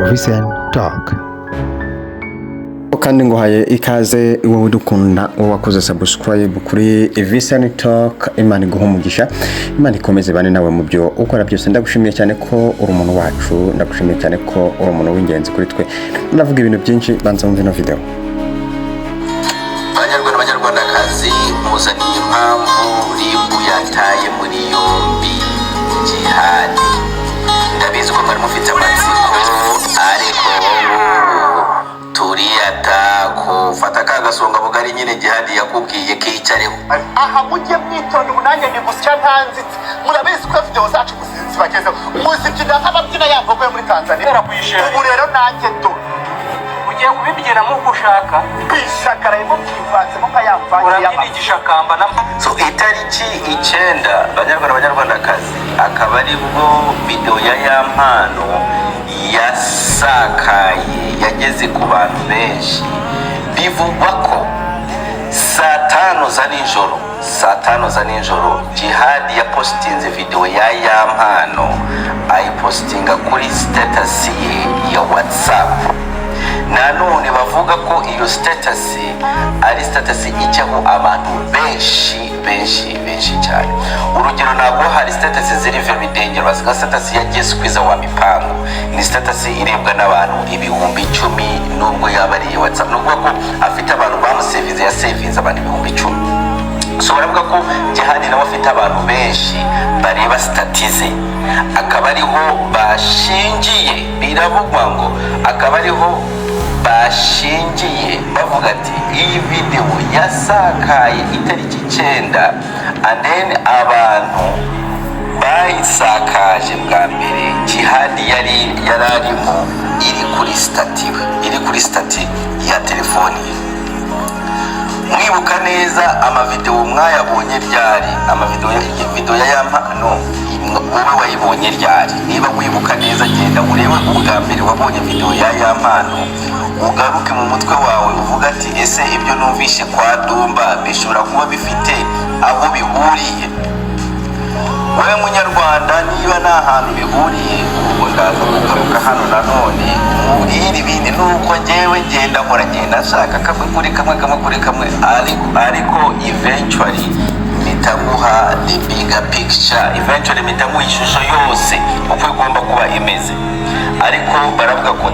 Vincent Talk. Kandi nguhaye ikaze wowe udukunda wowe wakoze subscribe kuri Vincent Talk. Imana iguha umugisha, Imana ikomeze bane nawe mu byo ukora byose. Ndagushimiye cyane ko uri umuntu wacu, ndagushimiye cyane ko uri umuntu w'ingenzi kuri twe. Ndavuga ibintu byinshi, banza wumve no video. Banyarwandakazi, muzaniye impamvu ribu yataye muri yombi jihadi. Ndabizi ko mwari mufite amatsiko, ariko turiyata kufata kagasonga bugari nyine jihadi yakubwiye kicareho. Aha mujye mwitonda umunanya ni gusya ntanzitse. Murabizi ko video zacu zibageze muzibyina nk'ababyina yamvuye muri Tanzania. Ubu rero nanjye do ugiye kubibyina mu gushaka kwishakara mu kivanze mu kayamvanye y'igishakamba na so itariki 9 banyarwandakazi akaba ari bwo video ya yampano yasakaye yageze ku bantu benshi. Bivugwa ko saa tano za nijoro jihadi yapostinze video ya yampano, ayipostinga kuri status ya WhatsApp. Nanone bavuga ko iyo status ari status ijyaho abantu benshi cyane. Urugero ntabwo hari status ziri very dangerous nka status ya Yesu kwiza wa mipango, ni status irebwa n'abantu 10,000 nubwo yaba ari WhatsApp, nubwo ko afite abantu bamusevize ya savings abantu 10,000. So baravuga ko jihadi nawe afite abantu benshi bareba statize, akaba ariho bashingiye, biravugwa ngo akaba ariho bashingiye bavuga ati iyi video yasakaye itariki 9 and then abantu bayisakaje bwa mbere jihadi yararimo iri kuri stati ya telefoni. Mwibuka neza amavideo mwayabonye ryari? Video ya yampano wowe wayibonye ryari? Niba wibuka neza genda urebe ubwa mbere wabonye video ya yampano, ugaruke mu mutwe wawe uvuga ati ese ibyo numvishe kwa Dumba bishobora kuba bifite aho bihuriye. Wewe munyarwanda, niba nta hantu bihuriye ubwo ndaza kugaruka hano nanone mubwire ibindi, nuko njyewe ngenda nshaka kamwe kuri kamwe, ariko eventually mitaguha the bigger picture, eventually mitaguha ishusho yose uko igomba kuba imeze. Ariko baravuga ko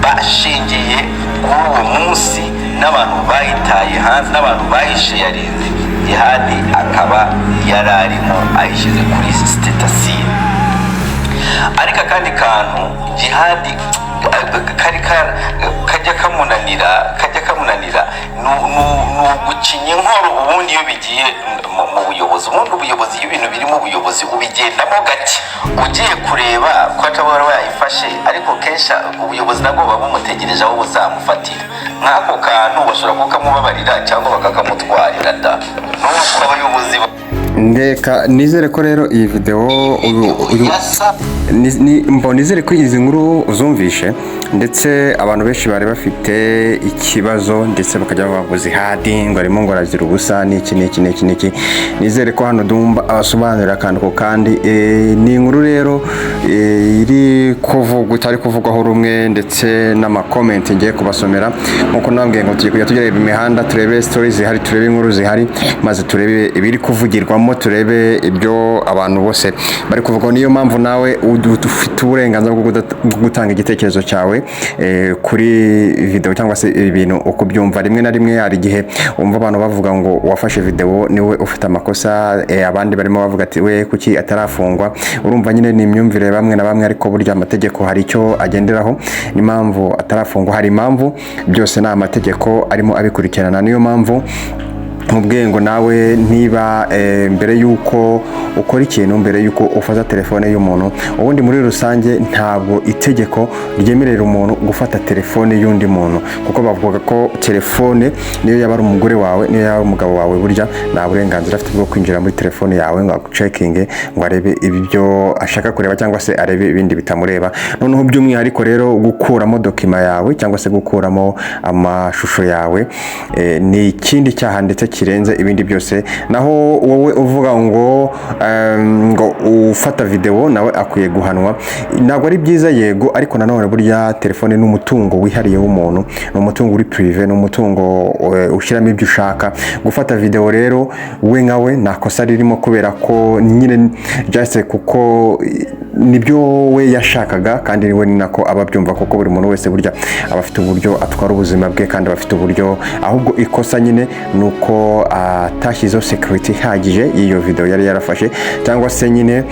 bashingiye kuri uwo munsi n'abantu bayitaye hanze n'abantu bayisharinze, jihadi akaba yararimo ayishyize kuri status ye. Ariko kandi kantu jihadi kajya kamunanira gucinya inkoro. Ubundi iyo bigiye mu buyobozi, ubuyobozi iyo ibintu biri mu buyobozi ubigendamo gake ugiye kureba ko atabara yayifashe, ariko kesha ubuyobozi nabwo baba bumutegereje aho buzamufatira. Nk'ako kantu bashobora kukamubabarira cyangwa bakakamutwarira da. Nuko abayobozi ndeka nizere ko rero iyi video nizere ko izi nkuru uzumvishe, ndetse abantu benshi bari bafite ikibazo ndetse bakajya bavuza Jihadi ngo arimo ngo arazira ubusa n'iki. Nizere ko hano Dumba abasobanurira kandi kandi ni inkuru rero iri kuvugwa itari kuvugwaho rumwe, ndetse n'amakomment ngiye kubasomera nkuko nabwiye ngo tugiye tureba imihanda, turebe stories zihari, turebe inkuru zihari, maze turebe ibiri kuvugirwamo, turebe ibyo abantu bose bari kuvuga. Niyo mpamvu nawe ufite uburenganzira bwo gutanga igitekerezo cyawe kuri video cyangwa se ibintu uko byumva. Rimwe na rimwe hari igihe umva abantu bavuga ngo wafashe video niwe ufite amakosa, abandi barimo bavuga ati we kuki atarafungwa. Urumva nyine ni imyumvire bamwe na bamwe, ariko burya amategeko hari icyo agenderaho. Ni mpamvu atarafungwa, hari impamvu, byose ni amategeko arimo abikurikirana. Niyo mpamvu mubwiye ngo nawe niba mbere yuko ukora ikintu, mbere yuko ufata telefone y'umuntu, ubundi muri rusange ntabwo itegeko ryemerera umuntu gufata telefone y'undi muntu, kuko bavuga ko telefone niyo yaba ari umugore wawe, niyo yaba umugabo wawe, burya nta burenganzira afite bwo kwinjira muri telefone yawe ngo checking ngo arebe ibyo ashaka kureba cyangwa se arebe ibindi bitamureba. Noneho by'umwihariko rero gukuramo dokima yawe cyangwa se gukuramo amashusho yawe ni ikindi cyaha ndetse kirenze ibindi byose. Naho wowe uvuga ngo ufata video nawe akwiye guhanwa, ntabwo ari byiza yego, ariko nanone burya telefone n'umutungo wihariye w'umuntu, n'umutungo uri privé, n'umutungo ushyiramo ibyo ushaka. Gufata video rero we nkawe nakosa ririmo, kubera ko nyine just kuko nibyo we yashakaga, kandi we ni nako ababyumva, kuko buri muntu wese burya abafite uburyo atwara ubuzima bwe, kandi abafite uburyo, ahubwo ikosa nyine nuko atashyizeho security ihagije y'iyo video yari yarafashe, cyangwa se nyine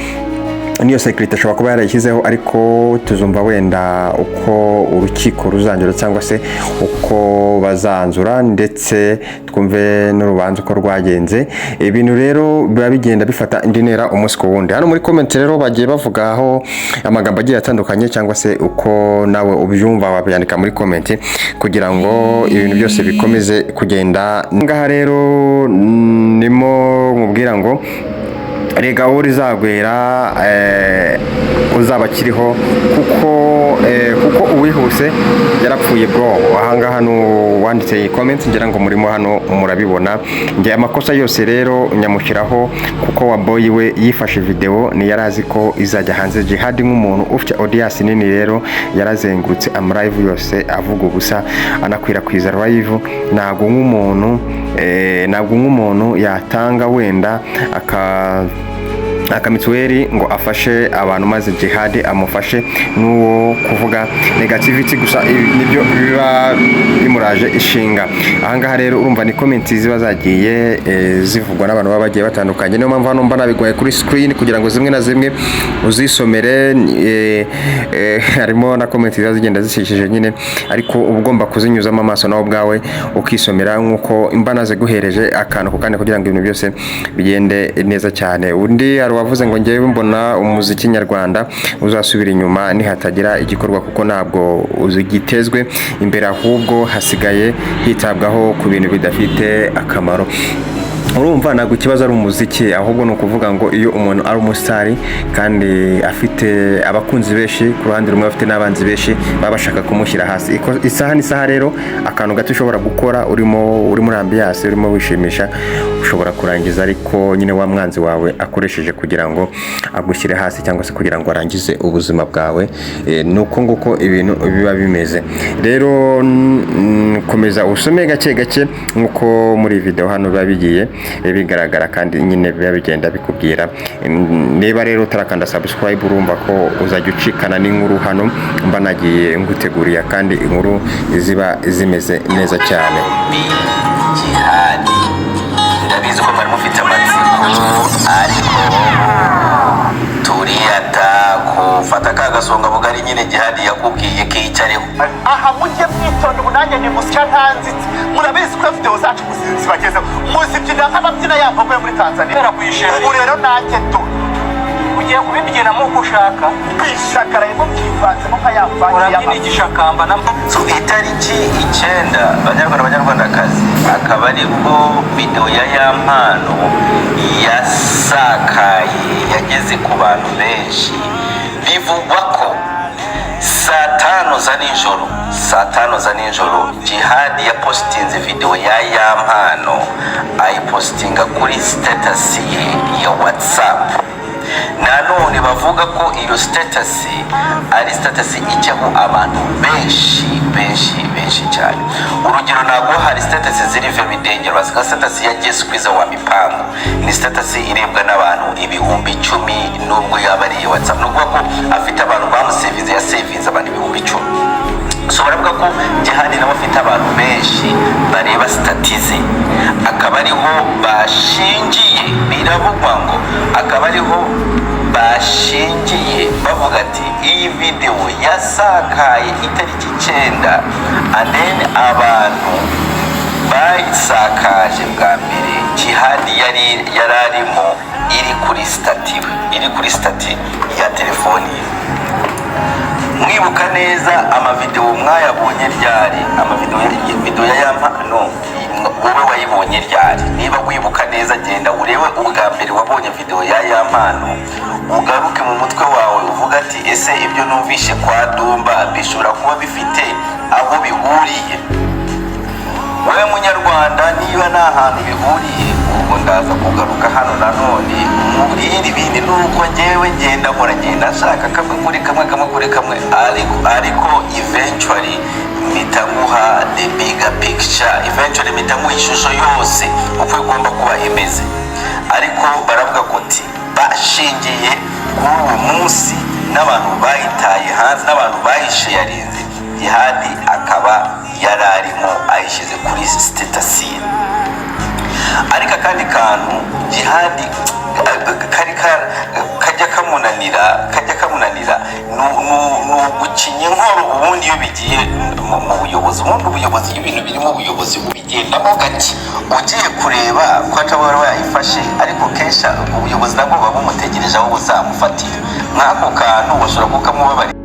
niyo security ashobora kuba yarayishyizeho, ariko tuzumva wenda uko urukiko ruzanjura cyangwa se uko bazanzura, ndetse twumve n'urubanza uko rwagenze. Ibintu rero biba bigenda bifata indi ntera umunsi ku wundi. Hano muri comment rero bagiye bavugaho amagambo agiye atandukanye, cyangwa se uko nawe ubyumva wabyandika muri comment kugira ngo ibintu byose bikomeze kugenda. Ngaha rero nimo mubwira ngo rega wowe rizagwera uzaba kiriho, kuko uwihuse yarapfuye bro. Ahangaha hano wanditse iyi comment, ngira ngo murimo hano murabibona. Ngiye amakosa yose rero nyamushyiraho, kuko wa boy we yifashe video ni yarazi ko izajya hanze. Jihad nk'umuntu ufite audience nini rero yarazengurutse live yose avuga ubusa, anakwirakwiza live. Ntabwo nk'umuntu yatanga wenda akamituweli ngo afashe abantu, maze Jihad amufashe n'uwo kuvuga negativity gusa, nibyo biba bimuraje ishinga. Ahangaha rero urumva ni comments ziba zagiye zivugwa n'abantu baba bagiye batandukanye. Niyo mpamvu hano mbana bigoye kuri screen kugira ngo zimwe na zimwe uzisomere. Harimo na comments ziba zigenda zishishije nyine, ariko ugomba kuzinyuzamo amaso nawe ubwawe ukisomera, nkuko imbana ziguhereje akantu kukane kugira ngo ibintu byose bigende neza cyane. Undi wavuze ngo ngewe mbona umuziki nyarwanda uzasubira inyuma nihatagira igikorwa, kuko ntabwo uzigitezwe imbere, ahubwo hasigaye hitabwaho ku bintu bidafite akamaro. Urumva ntabwo ikibazo ari umuziki, ahubwo ni ukuvuga ngo iyo umuntu ari umusitari kandi afite abakunzi benshi, ku ruhande rumwe afite n'abanzi benshi baba bashaka kumushyira hasi. Isaha n'isaha rero akantu gato ushobora gukora uri muri ambiance, urimo wishimisha, ushobora kurangiza ariko nyine wa mwanzi wawe akoresheje kugira ngo agushyire hasi, cyangwa se kugira ngo arangize ubuzima bwawe. Nuko nguko ibintu biba bimeze. Rero komeza usome gake gake nkuko muri video hano biba bigiye bigaragara, kandi nyine biba bigenda bikubwira. Niba rero utarakanda subscribe, urumva ko uzajya ucikana n'inkuru hano mba nagiye nguteguriya, kandi inkuru ziba zimeze neza cyane. Jihad ndabizi ko mwari mufite amatsiko, ariko turiyata kufata kagasonga bugari nyine Jihad yakubwiye kicareho. Aha mujye mwitonda, ubunanye ni musya ntanzitse. Murabizi ko video zacu zibagezeho, muzibyina nk'ababyina yambaye muri Tanzania. Ubu rero nanjye ugiye kubibyinamo uko ushaka, kwishakara ariko byivanzemo nka yambaye urabyina igishakamba na itariki 9 banyarwandakazi, akaba aribwo video ya Yampano yasakaye yageze ku bantu benshi. Bivugwa ko saa tano za nijoro Jihad yapostinze video ya Yampano, ayipostinga kuri status ye ya WhatsApp. Nanone bavuga ko iyo status ari status ijyaho abantu benshi cyane. Urugero ntabwo hari status ziri very dangerous nka status ya Jesse Kwiza wa Mipango, ni status irebwa n'abantu 10,000, nubwo yaba ari WhatsApp, nubwo ko afite abantu bamusevinze ya savings abantu 10,000. So baravuga ko Jihad nawe afite abantu benshi bareba statize, akaba ariho bashingiye, biravugwa ngo akaba ariho bashingiye bavuga ati iyi video yasakaye itariki 9, and then abantu bayisakaje bwa mbere Jihad yararimo iri kuri stati ya telefoni ye. Mwibuka neza amavideo mwayabonye ryari? Amavideo ya Yampano wowe wayibonye ryari? Niba wibuka neza genda urebe ubwa mbere wabonye video ya Yampano, ugaruke mu mutwe wawe uvuga ati ese ibyo numvishe kwa Dumba bishobora kuba bifite aho bihuriye. wowe munyarwanda niba nta hantu bihuriye ubwo ndaza kugaruka hano nanone mubwire ibindi nuko njyewe ngenda nkora ngenda nshaka kamwe kuri kamwe ariko eventually mpita nguha the bigger picture, eventually mpita nguha ishusho yose uko igomba kuba imeze. Ariko baravuga ko bashingiye kuri uwo munsi n'abantu bayitaye hanze n'abantu bayisharinze, Jihad akaba yararimo ayishyize kuri status ye. Ariko kandi kantu Jihad kajya kamunanira ni ugucinya inkoro ubundi iyo bigiye mu buyobozi. Ubundi ubuyobozi y'ibintu biri mu buyobozi ubigendamo gake ugiye kureba ko atabara yayifashe, ariko kenshi ubuyobozi nabwo buba bumutegereje aho buzamufatira. Nk'ako kantu bashobora kukamubabarira.